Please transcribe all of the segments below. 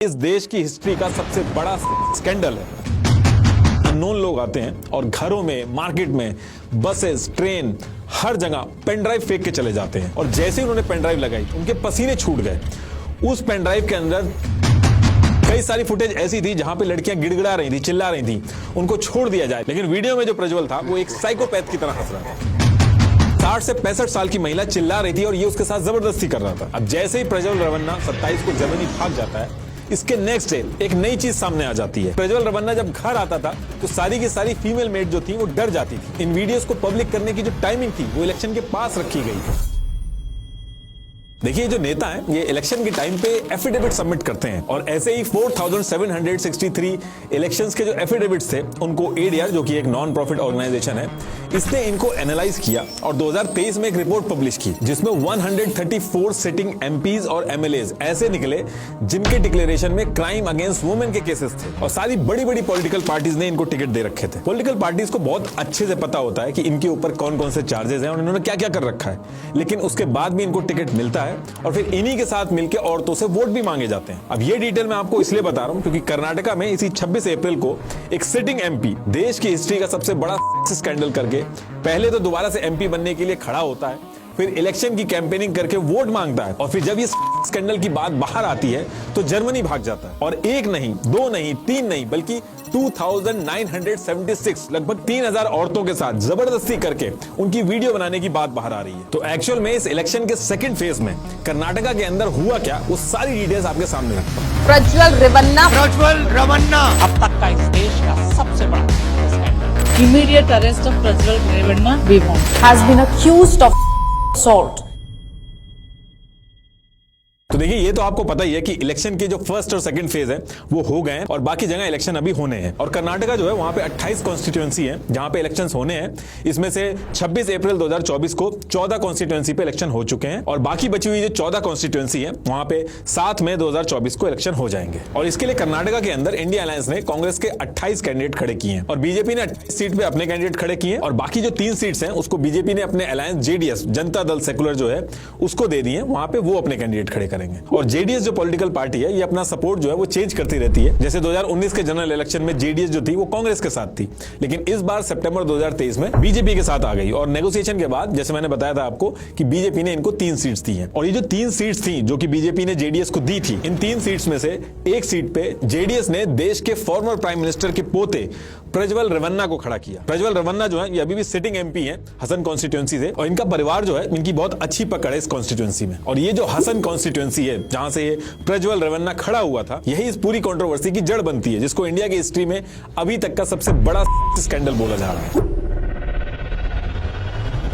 इस देश की हिस्ट्री का सबसे बड़ा स्कैंडल है। अननोन लोग आते हैं और घरों में, मार्केट में, बसेस, ट्रेन, हर जगह पेन ड्राइव फेंक के चले जाते हैं। और जैसे ही उन्होंने पेन ड्राइव लगाई, उनके पसीने छूट गए। उस पेन ड्राइव के अंदर कई सारी फुटेज ऐसी थी जहां पे लड़कियां गिड़गिड़ा रही थी, चिल्ला रही थी, उनको छोड़ दिया जाए। लेकिन वीडियो में जो प्रज्वल था वो एक साइकोपैथ की तरह हंस रहा था। 60 से 65 साल की महिला चिल्ला रही थी और ये उसके साथ जबरदस्ती कर रहा था। अब जैसे ही प्रज्वल रवन्ना 27 को जर्मनी भाग जाता है, इसके नेक्स्ट डे एक नई चीज सामने आ जाती है। प्रज्वल रवन्ना जब घर आता था तो सारी की सारी फीमेल मेट जो थी वो डर जाती थी। इन वीडियोस को पब्लिक करने की जो टाइमिंग थी वो इलेक्शन के पास रखी गई थी। देखिए, जो नेता हैं ये इलेक्शन के टाइम पे एफिडेविट सबमिट करते हैं और ऐसे ही 4763 इलेक्शंस के जो एफिडेविट्स थे उनको एडीआर, जो कि एक नॉन प्रॉफिट ऑर्गेनाइजेशन है, इसने इनको एनालाइज किया और 2023 में एक रिपोर्ट पब्लिश की जिसमें 134 सिटिंग एमपीज और एमएलएज ऐसे निकले जिनके डिक्लेरेशन में क्राइम अगेंस्ट वुमेन के केसेस थे। और सारी बड़ी बड़ी पॉलिटिकल पार्टीज ने इनको टिकट दे रखे थे। पॉलिटिकल पार्टीज को बहुत अच्छे से पता होता है कि इनके ऊपर कौन कौन से चार्जेस हैं और इन्होंने क्या क्या कर रखा है, लेकिन उसके बाद भी इनको टिकट मिलता है और फिर इन्हीं के साथ मिलकर औरतों से वोट भी मांगे जाते हैं। अब ये डिटेल मैं आपको इसलिए बता रहा हूं क्योंकि कर्नाटका में इसी 26 अप्रैल को एक सिटिंग एमपी देश की हिस्ट्री का सबसे बड़ा स्कैंडल करके पहले तो दोबारा से एमपी बनने के लिए खड़ा होता है, फिर इलेक्शन की कैंपेनिंग करके वोट मांगता है और फिर जब ये स्कैंडल की बात बाहर आती है तो जर्मनी भाग जाता है। और एक नहीं, दो नहीं, तीन नहीं, बल्कि 2976 लगभग 3000 औरतों के साथ जबरदस्ती करके उनकी वीडियो बनाने की बात बाहर आ रही है। तो एक्चुअल में इस इलेक्शन के सेकंड फेज में कर्नाटका के अंदर हुआ क्या, वो सारी डिटेल्स आपके सामने रखता हूं। प्रज्वल रवन्ना अब तक का इस देश का सबसे बड़ा scandal. Immediate arrest of Prajwal Ravanna we want. has been accused of assault. तो देखिए, ये तो आपको पता ही है कि इलेक्शन के जो फर्स्ट और सेकंड फेज है वो हो गए हैं और बाकी जगह इलेक्शन अभी होने हैं। और कर्नाटका जो है वहां पे 28 कॉन्स्टिट्यूएंसी है जहां पे इलेक्शंस होने हैं। इसमें से 26 अप्रैल 2024 को 14 कॉन्स्टिट्यूएंसी पे इलेक्शन हो चुके हैं और बाकी बची हुई जो 14 कॉन्स्टिट्यूएंसी है वहां पे 7 मई 2024 को इलेक्शन हो जाएंगे। और इसके लिए कर्नाटका के अंदर इंडिया अलायंस ने कांग्रेस के 28 कैंडिडेट खड़े किए हैं और बीजेपी ने 28 सीट पे अपने कैंडिडेट खड़े किए और बाकी जो 3 सीट्स हैं उसको बीजेपी ने अपने alliance JDS, Janata Dal secular जो है, उसको दे दिए। वहां पे वो अपने कैंडिडेट खड़े करेंगे। और जेडीएस जो पॉलिटिकल पार्टी है ये अपना सपोर्ट जो है वो चेंज करती रहती है। जैसे 2019 के जनरल इलेक्शन में जेडीएस जो थी वो कांग्रेस के साथ थी, लेकिन इस बार सितंबर 2023 में बीजेपी के साथ आ गई और नेगोशिएशन के बाद जैसे मैंने बताया था आपको कि बीजेपी ने इनको 3 सीट्स दी हैं। और ये जो 3 सीट्स थी जो कि बीजेपी ने जेडीएस को दी थी, इन 3 सीट्स में से एक सीट पे जेडीएस ने देश के फॉर्मर प्राइम मिनिस्टर के पोते प्रज्वल रवन्ना को खड़ा किया। प्रज्वल रवन्ना जो है ये अभी भी सिटिंग एमपी हैं हसन कॉन्स्टिट्यूएंसी से और इनका परिवार जो है इनकी बहुत अच्छी पकड़ है इस कॉन्स्टिट्यूएंसी में। और ये जो हसन कॉन्स्टिट्यूएंसी है जहां से प्रज्वल रवन्ना खड़ा हुआ था, यही इस पूरी कंट्रोवर्सी की जड़ बनती है, जिसको इंडिया की हिस्ट्री में अभी तक का सबसे बड़ा स्कैंडल बोला जा रहा है।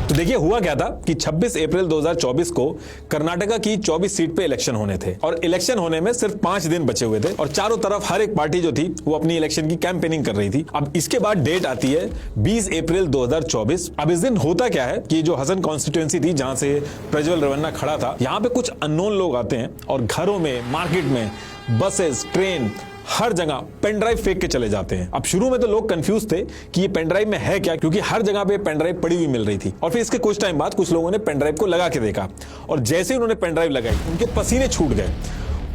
तो देखिए, हुआ क्या था कि 26 अप्रैल 2024 को कर्नाटका की 24 सीट पे इलेक्शन होने थे और इलेक्शन होने में सिर्फ 5 दिन बचे हुए थे और चारों तरफ हर एक पार्टी जो थी वो अपनी इलेक्शन की कैंपेनिंग कर रही थी। अब इसके बाद डेट आती है 20 अप्रैल 2024। अब इस दिन होता क्या है कि जो हसन कॉन्स्टिट्यूएंसी थी जहां से प्रज्वल रवन्ना खड़ा था, यहां पे कुछ अननोन लोग आते हैं और घरों में, मार्केट में, बसेस, ट्रेन, हर जगह पेन ड्राइव फेंक के चले जाते हैं। अब शुरू में तो लोग कंफ्यूज थे कि ये पेन ड्राइव में है क्या, क्योंकि हर जगह पे पेन ड्राइव पड़ी हुई मिल रही थी। और फिर इसके कुछ टाइम बाद कुछ लोगों ने पेन ड्राइव को लगा के देखा और जैसे ही उन्होंने पेन ड्राइव लगाई, उनके पसीने छूट गए।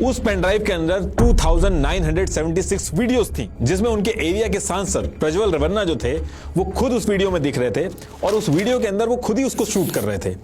उस पेन ड्राइव के अंदर 2976 वीडियोस थी जिसमें उनके एरिया के सांसद प्रज्वल रवन्ना जो थे वो खुद उस वीडियो में दिख रहे थे और उस वीडियो के अंदर वो खुद ही उसको शूट कर रहे थे।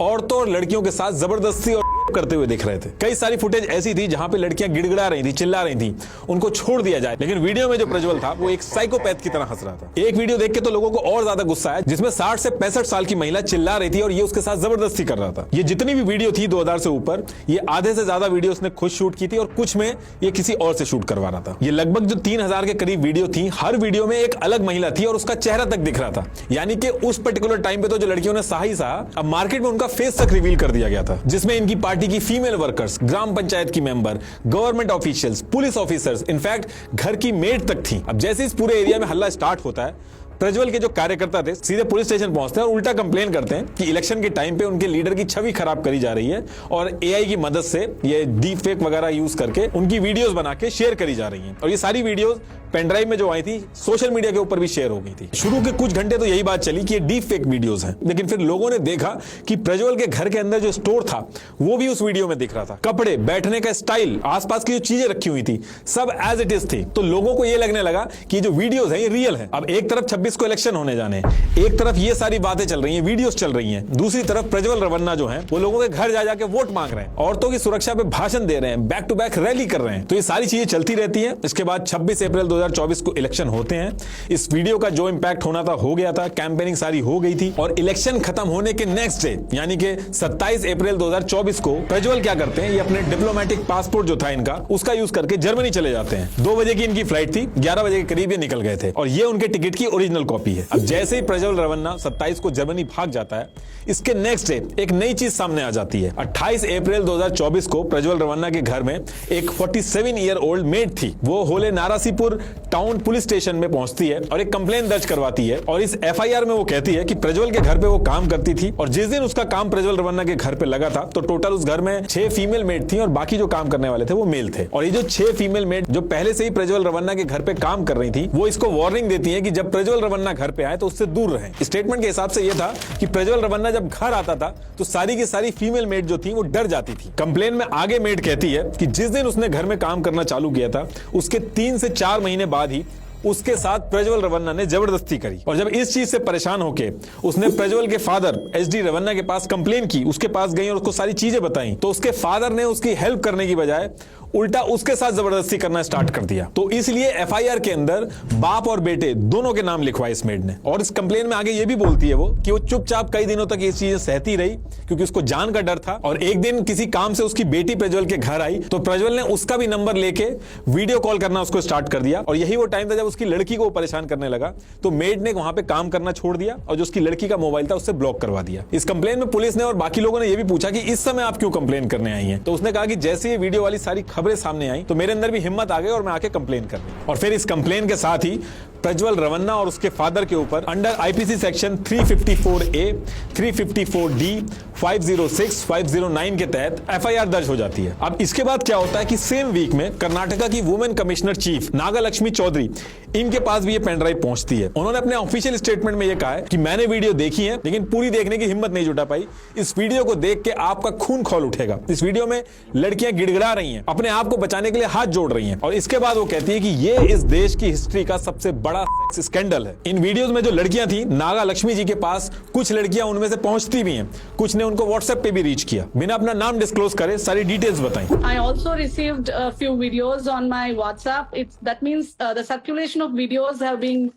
औरतों और लड़कियों के साथ जबरदस्ती और करते हुए दिख रहे थे। कई सारी फुटेज ऐसी थी जहां पे लड़कियां गिड़गिड़ा रही थी, चिल्ला रही थी, उनको छोड़ दिया जाए। लेकिन वीडियो में जो प्रज्वल था वो एक साइकोपैथ की तरह हंस रहा था। एक वीडियो देख के तो लोगों को और ज्यादा गुस्सा आया जिसमें 60 से 65 साल की महिला चिल्ला रही थी और ये उसके साथ जबरदस्ती कर रहा था। ये जितनी भी वीडियो थी 2000 से ऊपर, ये आधे से ज्यादा वीडियो उसने खुद शूट की थी और कुछ में ये किसी और से शूट करवा रहा था। ये लगभग जो 3000 के करीब वीडियो थी, हर वीडियो में एक अलग महिला थी और उसका चेहरा तक दिख रहा था। यानी कि उस पर्टिकुलर टाइम पे तो जो लड़कियों ने सहा ही सहा, अब मार्केट में उनका फेस तक रिवील कर दिया गया था, जिसमें इनकी पार्टी की फीमेल वर्कर्स, ग्राम पंचायत की member, government officials, police officers, in fact घर की मेड तक थी। अब जैसे इस पूरे एरिया में हल्ला स्टार्ट होता है, प्रज्वल के जो कार्यकर्ता थे सीधे पुलिस स्टेशन पहुंचते हैं और उल्टा कंप्लेन करते हैं कि इलेक्शन के टाइम पे उनके लीडर की छवि खराब करी जा रही है और एआई की मदद से ये डीप फेक वगैरह यूज करके उनकी वीडियोस बना के शेयर करी जा रही हैं। और ये सारी वीडियोस पेनड्राइव में जो आई थी सोशल मीडिया के ऊपर भी शेयर हो गई थी। शुरू के कुछ घंटे तो यही बात चली कि ये डीप फेक वीडियोस हैं, लेकिन फिर लोगों ने देखा कि प्रज्वल के घर के अंदर जो स्टोर था वो भी उस वीडियो में दिख रहा था। कपड़े, बैठने का स्टाइल, आसपास की जो चीजें रखी हुई थी सब एज इट इज थी। तो लोगों को ये लगने लगा कि जो वीडियोस हैं ये रियल है। अब एक तरफ 26 को इलेक्शन होने जाने, एक तरफ ये सारी बातें चल रही हैं, वीडियोस चल रही हैं, दूसरी तरफ प्रज्वल रवन्ना जो है वो लोगों के घर जा जाके वोट मांग रहे हैं, औरतों की सुरक्षा पे भाषण दे रहे हैं, बैक टू बैक रैली कर रहे हैं। तो ये सारी चीजें चलती रहती हैं। इसके बाद 26 अप्रैल 2024 को इलेक्शन होते हैं। इस वीडियो का जो इंपैक्ट होना था हो गया था, कैंपेनिंग सारी हो गई थी और इलेक्शन खत्म होने के नेक्स्ट डे यानी कि 27 अप्रैल 2024 को प्रज्वल क्या करते हैं, ये अपने डिप्लोमेटिक पासपोर्ट जो था इनका उसका यूज करके जर्मनी चले जाते हैं। 2 बजे की इनकी फ्लाइट थी, 11 बजे के करीब ये निकल गए थे और ये उनके टिकट की ओरिजिनल कॉपी है। अब जैसे ही प्रज्वल रवन्ना 27 को जर्मनी भाग जाता है, इसके नेक्स्ट डे एक नई चीज सामने आ जाती है। 28 अप्रैल 2024 को प्रज्वल रवन्ना के घर में एक 47 ईयर ओल्ड मेड थी। वो होले नारासीपुर टाउन पुलिस स्टेशन में पहुंचती है और एक कंप्लेन दर्ज करवाती है और इस एफआईआर में वो कहती है कि प्रज्वल के घर पे वो काम करती थी और जिस दिन उसका काम प्रज्वल रवन्ना के घर पे लगा था तो टोटल उस घर में 6 फीमेल मेड थी और बाकी जो काम करने वाले थे वो मेल थे। और ये जो 6 फीमेल मेड जो पहले से ही प्रज्वल रवन्ना के घर पे काम कर रही थी वो इसको वार्निंग देती है कि जब प्रज्वल रवन्ना घर पे आए तो उससे दूर रहें। स्टेटमेंट के हिसाब से ये था कि प्रज्वल रवन्ना जब घर आता था तो सारी की सारी फीमेल मेड जो थी वो डर जाती थी। कंप्लेन में आगे मेड कहती है कि जिस दिन उसने घर में काम करना चालू किया था उसके 3 से 4 महीने बाद ही उसके साथ प्रज्वल रवन्ना ने जबरदस्ती करी और जब इस चीज से परेशान होके उसने प्रज्वल के फादर एसडी रवन्ना के पास कंप्लेन की, उसके पास गई और उसको सारी चीजें बताई, तो उसके फादर ने उसकी हेल्प करने की बजाय उल्टा उसके साथ जबरदस्ती करना स्टार्ट कर दिया। तो इसलिए एफआईआर के अंदर बाप और बेटे दोनों के नाम लिखवाए इस मेड ने। और इस कंप्लेन में आगे ये भी बोलती है वो कि वो चुपचाप कई दिनों तक ये चीजें सहती रही क्योंकि उसको जान का डर था। और एक दिन किसी काम से उसकी बेटी प्रज्वल के घर आई तो प्रज्वल ने उसका भी नंबर लेके वीडियो कॉल करना उसको स्टार्ट कर दिया और यही वो टाइम था जब उसकी लड़की को परेशान करने लगा तो मेड ने वहां पे काम करना छोड़ दिया और जो उसकी लड़की का मोबाइल था उससे ब्लॉक करवा दिया। इस कंप्लेन में पुलिस ने और बाकी लोगों ने यह भी पूछा कि इस समय आप क्यों कंप्लेन करने आई हैं, तो उसने कहा कि जैसे ये वीडियो वाली सारी खबरें सामने आई तो मेरे अंदर भी हिम्मत आ गई और मैं आके कंप्लेन कर दी। और फिर इस कंप्लेन के साथ ही प्रज्वल रवन्ना और उसके फादर के ऊपर under IPC section 354A, 354D, 506, 509 के तहत एफआईआर दर्ज हो जाती है। अब इसके बाद क्या होता है कि सेम वीक में कर्नाटका की वुमेन कमिश्नर चीफ नागालक्ष्मी चौधरी, इनके पास भी ये पेन ड्राइव पहुंचती है। उन्होंने अपने ऑफिशियल स्टेटमेंट में ये कहा है कि मैंने वीडियो देखी है लेकिन पूरी देखने की हिम्मत नहीं जुटा पाई। इस वीडियो को देख के आपका खून खौल उठेगा। इस वीडियो में लड़कियां गिड़गिड़ा रही हैं, अपने आप को बचाने के लिए हाथ जोड़ रही हैं और इसके बाद वो कहती है कि ये इस देश की हिस्ट्री का सबसे बड़ा सेक्स स्कैंडल है। इन वीडियोस में जो लड़कियां थी नागा लक्ष्मी जी के पास कुछ लड़कियां उनमें से पहुंचती भी हैं, कुछ ने उनको व्हाट्सएप पे भी रीच किया, बिना अपना नाम डिस्क्लोज करे सारी डिटेल्स बताई। I also received a few videos on my WhatsApp. That means the circulation of videos have been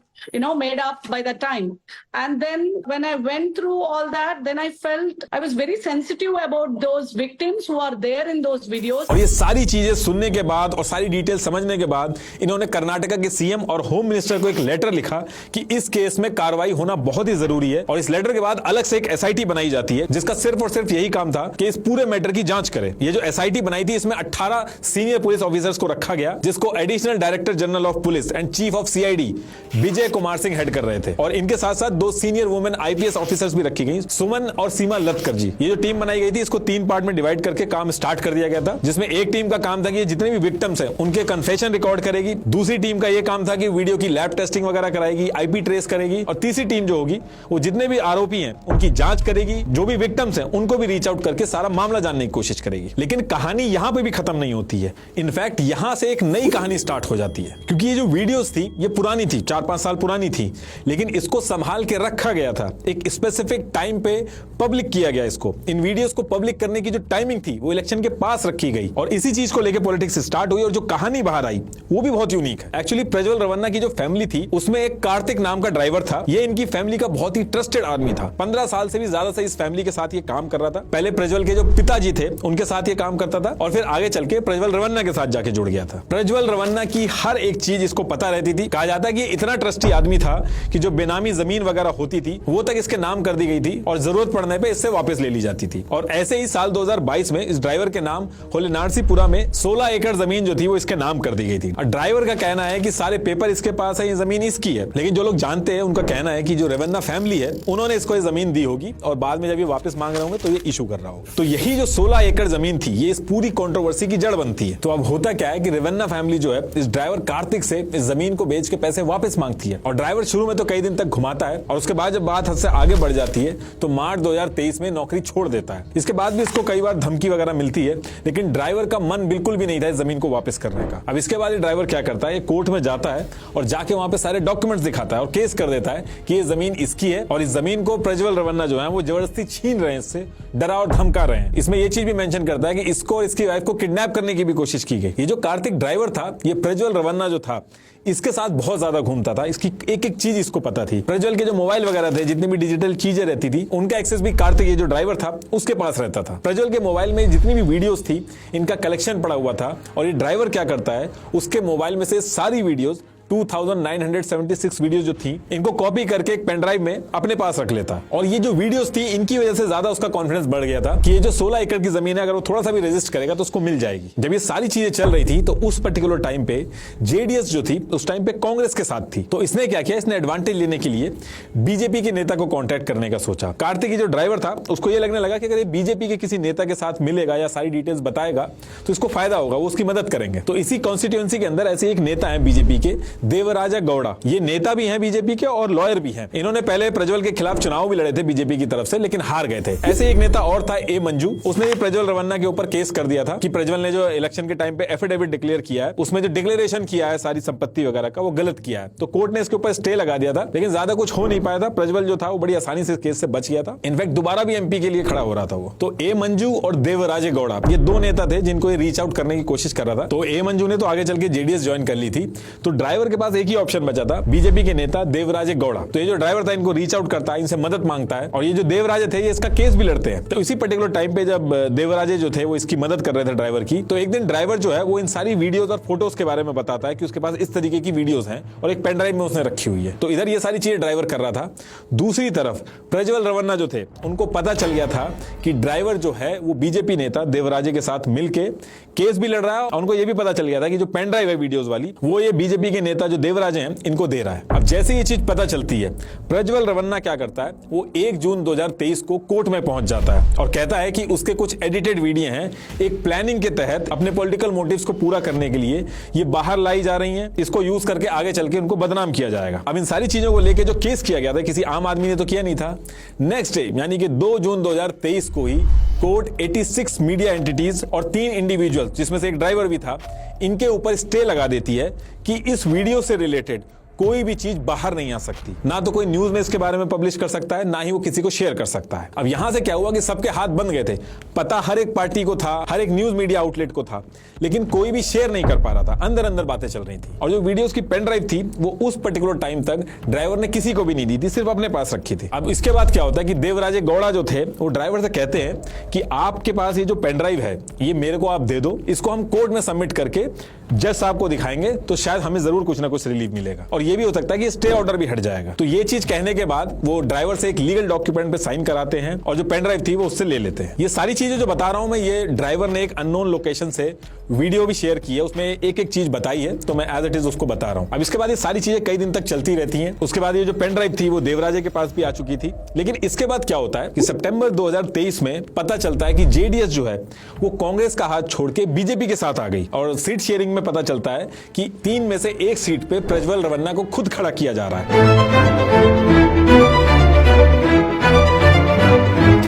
made up by the time. And then when I went through all that, then I felt I was very sensitive about those victims who are there in those videos. और ये सारी चीजें सुनने के बाद और सारी detail समझने के बाद इन्होंने कर्नाटका के सीएम और होम मिनिस्टर को एक लेटर लिखा कि इस केस में कार्रवाई होना बहुत ही जरूरी है। और इस लेटर के बाद अलग से एक एसआईटी बनाई जाती है जिसका सिर्फ और सिर्फ यही काम था कि इस पूरे मैटर की जांच करे। ये जो एसआईटी बनाई थी इसमें 18 सीनियर पुलिस ऑफिसर्स को रखा गया, जिसको additional director general of police and chief of CID Vijay Kumar Singh head कर रहे थे। और इनके साथ साथ 2 सीनियर वुमेन आईपीएस ऑफिसर्स भी रखी गई, सुमन और सीमा लतकर जी। ये जो टीम बनाई गई थी इसको 3 पार्ट में डिवाइड करके काम स्टार्ट कर दिया गया था, जिसमें एक टीम का काम था कि जितने भी विक्टिम्स हैं उनके कन्फेशन रिकॉर्ड करेगी, दूसरी टीम का ये काम था कि वीडियो की लैब टेस्टिंग वगैरह कराएगी, आईपी ट्रेस करेगी, और तीसरी टीम जो होगी वो जितने भी आरोपी हैं उनकी जांच करेगी, जो भी विक्टिम्स हैं उनको भी रीच आउट करके सारा मामला जानने की कोशिश करेगी। लेकिन कहानी यहां पे भी खत्म नहीं होती है। इनफैक्ट यहां से एक नई कहानी स्टार्ट हो जाती है, क्योंकि ये जो वीडियोस थी ये पुरानी थी, 4-5 साल पुरानी थी, लेकिन इसको संभाल के रखा गया था। एक स्पेसिफिक टाइम पे पब्लिक किया गया इसको। इन वीडियोस को पब्लिक करने की जो टाइमिंग थी वो इलेक्शन के पास रखी गई और इसी चीज को लेकर पॉलिटिक्स स्टार्ट हुई। और जो कहानी बाहर आई वो भी बहुत यूनिक है। एक्चुअली प्रज्वल रवन्ना की जो फैमिली थी उसमें एक कार्तिक नाम का ड्राइवर था। ये इनकी फैमिली का बहुत ही ट्रस्टेड आदमी था। 15 साल से भी ज्यादा से इस फैमिली के साथ ये काम कर रहा था। पहले प्रज्वल के जो पिताजी थे उनके साथ ये काम करता था और फिर आगे चल के प्रज्वल रवन्ना के साथ जाके जुड़ गया था। प्रज्वल रवन्ना की हर एक चीज इसको पता रहती थी। कहा जाता है कि इतना ट्रस्टेड ट्रस्टी आदमी था कि जो बेनामी जमीन वगैरह होती थी वो तक इसके नाम कर दी गई थी और जरूरत पड़ने पे इससे वापस ले ली जाती थी। और ऐसे ही साल 2022 में इस ड्राइवर के नाम होलेनारसीपुरा में 16 एकड़ जमीन जो थी वो इसके नाम कर दी गई थी। और ड्राइवर का कहना है कि सारे पेपर इसके पास है, ये जमीन इसकी है, लेकिन जो लोग जानते हैं उनका कहना है कि जो रेवन्ना फैमिली है उन्होंने इसको ये जमीन दी होगी और बाद में जब ये वापस मांग रहे होंगे तो ये इशू कर रहा होगा। तो यही जो 16 एकड़ जमीन थी ये इस पूरी कंट्रोवर्सी की जड़ बनती है। तो अब होता क्या है कि रेवन्ना फैमिली जो है इस ड्राइवर कार्तिक से इस जमीन को बेच के पैसे वापस मांगती है और ड्राइवर शुरू में तो कई दिन तक घुमाता है और उसके बाद जब बात हद से आगे बढ़ जाती है तो मार्च 2023 में नौकरी छोड़ देता है। इसके बाद भी इसको कई बार धमकी वगैरह मिलती है, लेकिन ड्राइवर का मन बिल्कुल भी नहीं था इस जमीन को वापस करने का। अब इसके बाद ड्राइवर क्या करता है, कोर्ट में जाता है और जाके वहां पे सारे डॉक्यूमेंट्स दिखाता है और केस कर देता है कि ये जमीन इसकी है और इस जमीन को प्रज्वल रवन्ना जो है वो जबरदस्ती छीन रहे हैं, इससे डरा और धमका रहे हैं। इसमें ये चीज भी मेंशन करता है कि इसको और इसकी वाइफ को किडनैप करने की भी कोशिश की गई। ये जो कार्तिक ड्राइवर था, ये प्रज्वल रवन्ना जो था इसके साथ बहुत ज्यादा घूमता था, इसकी एक एक चीज इसको पता थी। प्रज्वल के जो मोबाइल वगैरह थे, जितनी भी डिजिटल चीजें रहती थी, उनका एक्सेस भी कार्तिक ये जो ड्राइवर था उसके पास रहता था। प्रज्वल के मोबाइल में जितनी भी वीडियोस थी इनका कलेक्शन पड़ा हुआ था और ये ड्राइवर क्या करता है, उसके मोबाइल में से सारी वीडियोस 2976 वीडियोस जो थी इनको कॉपी करके एक पेन ड्राइव में अपने पास रख लेता। और ये जो वीडियोस थी इनकी वजह से ज्यादा उसका कॉन्फिडेंस बढ़ गया था कि ये जो 16 एकड़ की जमीन है अगर वो थोड़ा सा भी रजिस्ट करेगा तो उसको मिल जाएगी। जब ये सारी चीजें चल रही थी तो उस पर्टिकुलर टाइम पे जेडीएस जो थी उस टाइम पे कांग्रेस के साथ थी। तो इसने क्या किया, इसने एडवांटेज लेने के लिए बीजेपी के नेता को कॉन्टैक्ट करने का सोचा। कार्तिक जो ड्राइवर था उसको ये लगने लगा कि अगर ये बीजेपी के किसी नेता के साथ मिलेगा या सारी डिटेल्स बताएगा तो इसको फायदा होगा, वो उसकी मदद करेंगे। तो इसी कॉन्स्टिट्यूएंसी के अंदर ऐसे एक नेता है बीजेपी के, देवराजा गौड़ा। ये नेता भी हैं बीजेपी के और लॉयर भी हैं। इन्होंने पहले प्रज्वल के खिलाफ चुनाव भी लड़े थे बीजेपी की तरफ से, लेकिन हार गए थे। ऐसे एक नेता और था ए मंजू, उसने भी प्रज्वल रवन्ना के ऊपर केस कर दिया था कि प्रज्वल ने जो इलेक्शन के टाइम पे एफिडेविट डिक्लेयर किया है उसमें जो डिक्लेरेशन किया है सारी संपत्ति वगैरह का वो गलत किया है। तो कोर्ट ने इसके ऊपर स्टे लगा दिया था, लेकिन ज्यादा कुछ हो नहीं पाया था। प्रज्वल जो था वो बड़ी आसानी से इस केस से बच गया था। इनफैक्ट दोबारा भी एमपी के लिए खड़ा हो रहा था वो। तो ए मंजू और देवराजे गौड़ा ये दो नेता थे जिनको ये रीच आउट करने की कोशिश कर रहा था। तो ए मंजू ने तो आगे चल के जेडीएस ज्वाइन कर ली थी। तो ड्राइवर के पास एक ही ऑप्शन बचा था, बीजेपी के नेता देवराजे गौड़ा। तो ये जो ड्राइवर था इनको रीच आउट करता है, इनसे मदद मांगता है और ये जो देवराजे थे ये इसका केस भी लड़ते हैं। तो इसी पर्टिकुलर टाइम पे जब देवराजे जो थे वो इसकी मदद कर रहे थे ड्राइवर की, तो एक दिन ड्राइवर जो है वो इन सारी वीडियोस और फोटोज के बारे में बताता है कि उसके पास इस तरीके की वीडियोस हैं और एक पेन ड्राइव में उसने रखी हुई है। तो इधर ये सारी चीजें ड्राइवर कर रहा था। दूसरी तरफ प्रज्वल रवन्ना जो थे उनको पता चल गया था कि ड्राइवर जो है वो बीजेपी नेता देवराजे के साथ मिलके केस भी लड़ रहा है और उनको ये भी पता चल गया था कि जो पेन ड्राइव है वीडियोस वाली वो ये बीजेपी के नेता जो देवराजे हैं इनको दे रहा है। अब जैसे ये चीज पता चलती है, प्रज्वल रवन्ना क्या करता है, वो 1 जून 2023 को कोर्ट में पहुंच जाता है और कहता है कि उसके कुछ एडिटेड वीडियो हैं एक प्लानिंग के तहत अपने पॉलिटिकल मोटिव्स को पूरा करने के लिए ये बाहर लाई जा रही हैं, इसको यूज करके आगे चल के उनको बदनाम किया जाएगा। अब इन सारी चीजों को लेकर जो केस किया गया था किसी आम आदमी ने तो किया नहीं था। नेक्स्ट डे यानी कि 2 जून 2023 को ही कोर्ट 86 मीडिया एंटिटीज और 3 इंडिविजुअल्स जिसमें से एक ड्राइवर भी था इनके ऊपर स्टे लगा देती है कि इस वीडियो से रिलेटेड कोई भी चीज बाहर नहीं आ सकती, ना तो कोई न्यूज में इसके बारे में पब्लिश कर सकता है, ना ही वो किसी को शेयर कर सकता है। अब यहां से क्या हुआ कि सबके हाथ बंद गए थे, पता हर एक पार्टी को था, हर एक न्यूज मीडिया आउटलेट को था, लेकिन कोई भी शेयर नहीं कर पा रहा था। अंदर अंदर बातें चल रही थी और जो वीडियोस की पेन ड्राइव थी वो उस पर्टिकुलर टाइम तक ड्राइवर ने किसी को भी नहीं दी थी, सिर्फ अपने पास रखी थी। अब इसके बाद क्या होता है कि देवराजे गौड़ा जो थे वो ड्राइवर से कहते हैं कि आपके पास ये जो पेन ड्राइव है ये मेरे को आप दे दो, इसको हम कोर्ट में सबमिट करके जज साहब को दिखाएंगे तो शायद हमें जरूर कुछ ना कुछ रिलीफ मिलेगा और ये भी हो सकता है कि स्टे ऑर्डर भी हट जाएगा। तो ये चीज कहने के बाद वो ड्राइवर से एक लीगल डॉक्यूमेंट पे साइन कराते हैं और जो पेन ड्राइव थी वो उससे ले लेते हैं। ये सारी चीजें जो बता रहा हूं मैं, ये ड्राइवर ने एक अननोन लोकेशन से वीडियो भी शेयर की है, उसमें एक एक चीज बताई है, तो मैं एज इट इज उसको बता रहा हूं। अब इसके बाद ये सारी चीजें कई दिन तक चलती रहती हैं। उसके बाद ये जो पेन ड्राइव थी वो देवराजे के पास भी आ चुकी थी। लेकिन इसके बाद क्या होता है कि सितंबर 2023 में पता चलता है कि जेडीएस जो है वो कांग्रेस का हाथ छोड़ के बीजेपी के साथ आ गई और सीट शेयरिंग में पता चलता है कि 3 में से 1 सीट पे प्रज्वल रवन्ना को खुद खड़ा किया जा रहा है।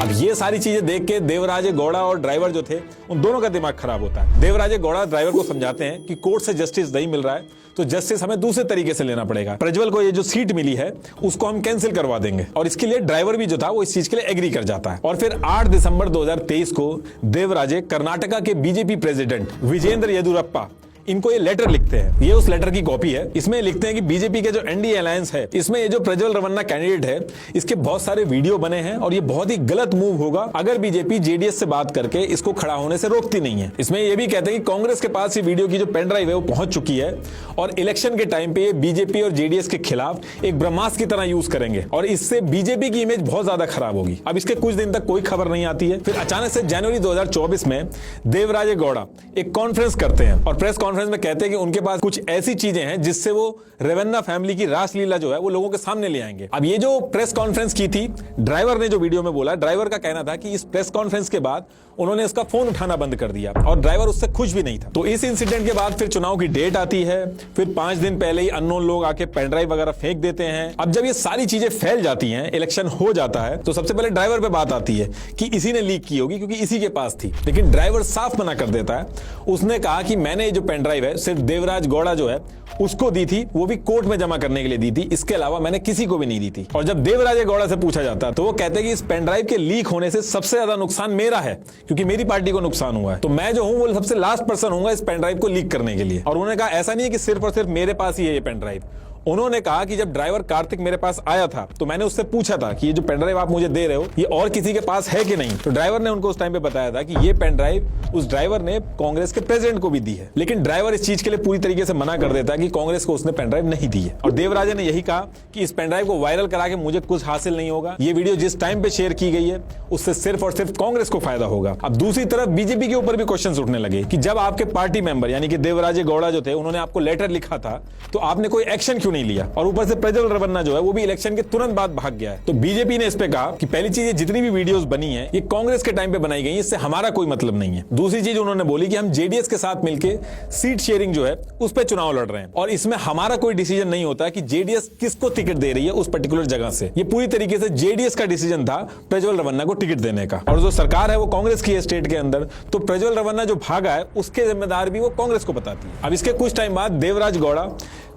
अब ये सारी चीजें देख के देवराजे गौड़ा और ड्राइवर जो थे उन दोनों का दिमाग खराब होता है। देवराजे गौड़ा ड्राइवर को समझाते हैं कि कोर्ट से जस्टिस नहीं मिल रहा है तो जस्टिस हमें दूसरे तरीके से लेना पड़ेगा। प्रज्वल को ये जो सीट मिली है उसको हम कैंसिल करवा देंगे और इसके लिए ड्राइवर भी जो था वो इस चीज के लिए एग्री कर जाता है। और फिर 8 दिसंबर 2023 को देवराजे कर्नाटका के बीजेपी प्रेसिडेंट विजेंद्र येदुरप्पा इनको ये लेटर लिखते हैं। ये उस लेटर की कॉपी है। इसमें लिखते हैं कि बीजेपी के जो एनडीए अलायंस है, इसमें ये जो प्रज्वल रवन्ना कैंडिडेट है, इसके बहुत सारे वीडियो बने हैं और ये बहुत ही गलत मूव होगा अगर बीजेपी जेडीएस से बात करके इसको खड़ा होने से रोकती नहीं है। इसमें ये भी कहते हैं कि कांग्रेस के पास ये वीडियो की जो पेन ड्राइव है वो पहुंच चुकी है और इलेक्शन के टाइम पे ये बीजेपी और जेडीएस के खिलाफ एक ब्रह्मास्त्र की तरह यूज करेंगे और इससे बीजेपी की इमेज बहुत ज्यादा खराब होगी। अब इसके कुछ दिन तक कोई खबर नहीं आती है। फिर अचानक से जनवरी 2024 में देवराजे गौड़ा एक कॉन्फ्रेंस करते हैं और प्रेस कॉन्फ्रेंस में कहते हैं कि उनके पास कुछ ऐसी चीजें हैं जिससे वो रेवन्ना फैमिली की रासलीला जो है वो लोगों के सामने ले आएंगे। अब ये जो प्रेस कॉन्फ्रेंस की थी, ड्राइवर ने जो वीडियो में बोला, ड्राइवर का कहना था कि इस प्रेस कॉन्फ्रेंस के बाद उन्होंने इसका फोन उठाना बंद कर दिया और ड्राइवर उससे खुश भी नहीं था। तो इस इंसिडेंट के बाद फिर चुनाव की डेट आती है। फिर 5 दिन पहले ही अननोन लोग आके पेन ड्राइव वगैरह फेंक देते हैं। अब जब ये सारी चीजें फैल जाती हैं, इलेक्शन हो जाता है, तो सबसे पहले ड्राइवर पे बात आती है कि इसी ने लीक की होगी क्योंकि इसी के पास थी। लेकिन ड्राइवर साफ मना कर देता है। उसने कहा कि मैंने ये जो पेन ड्राइव है सिर्फ देवराज गौड़ा जो है उसको दी थी, वो भी कोर्ट में जमा करने के लिए दी थी, इसके अलावा मैंने किसी को भी नहीं दी थी। और जब देवराजे गौड़ा से पूछा जाता तो वो कहते हैं कि इस पेन ड्राइव के लीक होने से सबसे ज्यादा नुकसान मेरा है क्योंकि मेरी पार्टी को नुकसान हुआ है, तो मैं जो हूं वो सबसे लास्ट पर्सन हूंगा इस पेन ड्राइव को लीक करने के लिए। और उन्होंने कहा ऐसा नहीं है कि सिर्फ और सिर्फ मेरे पास ही है ये पेन ड्राइव। उन्होंने कहा कि जब ड्राइवर कार्तिक मेरे पास आया था तो मैंने उससे पूछा था कि ये जो पेन ड्राइव आप मुझे दे रहे हो ये और किसी के पास है कि नहीं, तो ड्राइवर ने उनको उस टाइम पे बताया था कि ये पेन ड्राइव उस ड्राइवर ने कांग्रेस के प्रेसिडेंट को भी दी है। लेकिन ड्राइवर इस चीज के लिए पूरी तरीके से मना कर देता है कि कांग्रेस को उसने पेन ड्राइव नहीं दी है। और देवराजे ने यही कहा कि इस पेन ड्राइव को वायरल करा के मुझे कुछ हासिल नहीं होगा, ये वीडियो जिस टाइम पे शेयर की गई है उससे सिर्फ और सिर्फ कांग्रेस को फायदा होगा। अब दूसरी तरफ बीजेपी के ऊपर भी क्वेश्चन उठने लगे कि जब आपके पार्टी मेंबर यानी कि देवराजे गौड़ा जो थे उन्होंने आपको लेटर लिखा था तो आपने कोई एक्शन क्यों नहीं लिया, और ऊपर से प्रज्वल रवन्ना जो है वो भी इलेक्शन के तुरंत बाद भाग गया है। तो बीजेपी ने इस पे कहा कि पहली चीज, जितनी भी वीडियोस बनी है ये कांग्रेस के टाइम पे बनाई गई, इससे हमारा कोई मतलब नहीं है। दूसरी चीज उन्होंने बोली कि हम जेडीएस के साथ मिलकर सीट शेयरिंग जो है उस पर चुनाव लड़ रहे हैं और इसमें हमारा कोई डिसीजन नहीं होता कि जेडीएस किसको टिकट दे रही है उस पर्टिकुलर जगह से। ये पूरी तरीके से जेडीएस का डिसीजन था प्रज्वल रवन्ना को टिकट देने का, और जो सरकार है वो कांग्रेस की है स्टेट के अंदर, तो प्रज्वल रवन्ना जो भागा है उसके जिम्मेदार भी वो कांग्रेस को बताती है। अब इसके कुछ टाइम बाद देवराज गौड़ा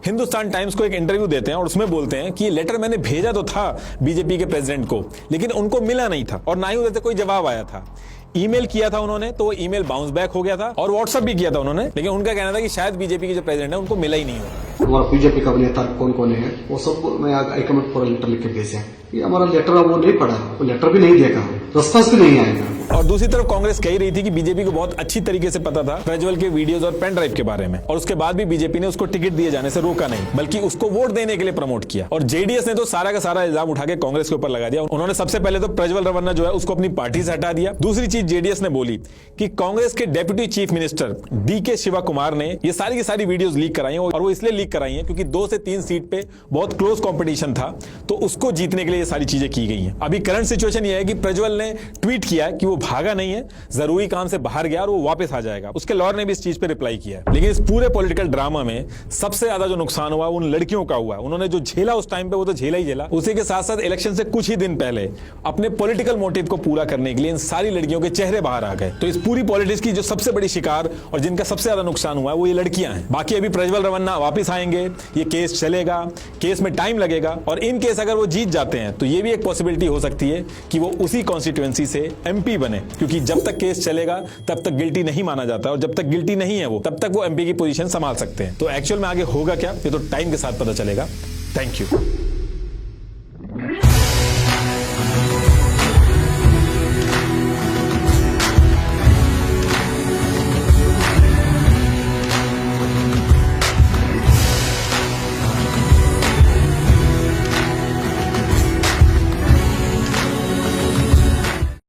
हिंदुस्तान टाइम्स को एक इंटरव्यू देते हैं और उसमें बोलते हैं कि ये लेटर मैंने भेजा तो था बीजेपी के प्रेसिडेंट को, लेकिन उनको मिला नहीं था और ना ही उधर से कोई जवाब आया था। ईमेल किया था उन्होंने तो वो ईमेल बाउंस बैक हो गया था और व्हाट्सएप भी किया था उन्होंने, लेकिन उनका कहना था कि शायद बीजेपी के जो प्रेसिडेंट है उनको मिला ही नहीं होगा। हमारा बीजेपी का नेता कौन कौन है वो सब मैं हाईकमांड पर लेटर लिख के भेजा, ये हमारा लेटर वो नहीं पढ़ा, वो लेटर भी नहीं देखा, रेस्पॉन्स भी नहीं आएगा। और दूसरी तरफ कांग्रेस कह रही थी कि बीजेपी को बहुत अच्छी तरीके से पता था प्रज्वल के वीडियोस और पेन ड्राइव के बारे में, और उसके बाद भी बीजेपी ने उसको टिकट दिए जाने से रोका नहीं बल्कि उसको वोट देने के लिए प्रमोट किया। और जेडीएस ने तो सारा का सारा इल्जाम उठा के कांग्रेस के ऊपर लगा दिया। उन्होंने सबसे पहले तो प्रज्वल रवन्ना जो है उसको अपनी पार्टी से हटा दिया। दूसरी चीज जेडीएस ने बोली कि कांग्रेस के deputy chief minister DK Shiva Kumar ने ये सारी की सारी वीडियोस लीक कराई हैं, और वो इसलिए लीक कराई हैं क्योंकि 2 से 3 सीट पे बहुत क्लोज कंपटीशन था, तो उसको जीतने के लिए ये सारी चीजें की गई हैं। अभी करंट सिचुएशन ये है कि प्रज्वल ने ट्वीट किया कि वो भागा नहीं है, जरूरी काम से बाहर गया और वो वापस आ जाएगा। उसके लॉयर ने भी इस चीज पे रिप्लाई किया है। लेकिन इस पूरे पॉलिटिकल ड्रामा में सबसे ज्यादा जो नुकसान हुआ उन लड़कियों का हुआ। उन्होंने जो झेला उस टाइम पे वो तो झेला ही झेला, उसी के साथ साथ इलेक्शन से कुछ ही दिन पहले अपने पॉलिटिकल मोटिव को पूरा करने के लिए इन सारी लड़कियों के चेहरे बाहर आ गए। तो इस पूरी पॉलिटिक्स की जो सबसे बड़ी शिकार और जिनका सबसे ज्यादा नुकसान हुआ है वो ये लड़कियां हैं। बाकी अभी प्रज्वल रवन्ना वापस आएंगे, ये केस चलेगा, केस में टाइम लगेगा, और इन केस अगर वो जीत जाते हैं तो ये भी एक पॉसिबिलिटी हो सकती है कि वो उसी कॉन्स्टिट्यूएंसी से एमपी बने, क्योंकि जब तक केस चलेगा तब तक गिल्टी नहीं माना जाता, और जब तक गिल्टी नहीं है वो तब तक वो एमपी की पोजीशन संभाल सकते हैं। तो एक्चुअल में आगे होगा क्या ये तो टाइम के साथ पता चलेगा। Thank you.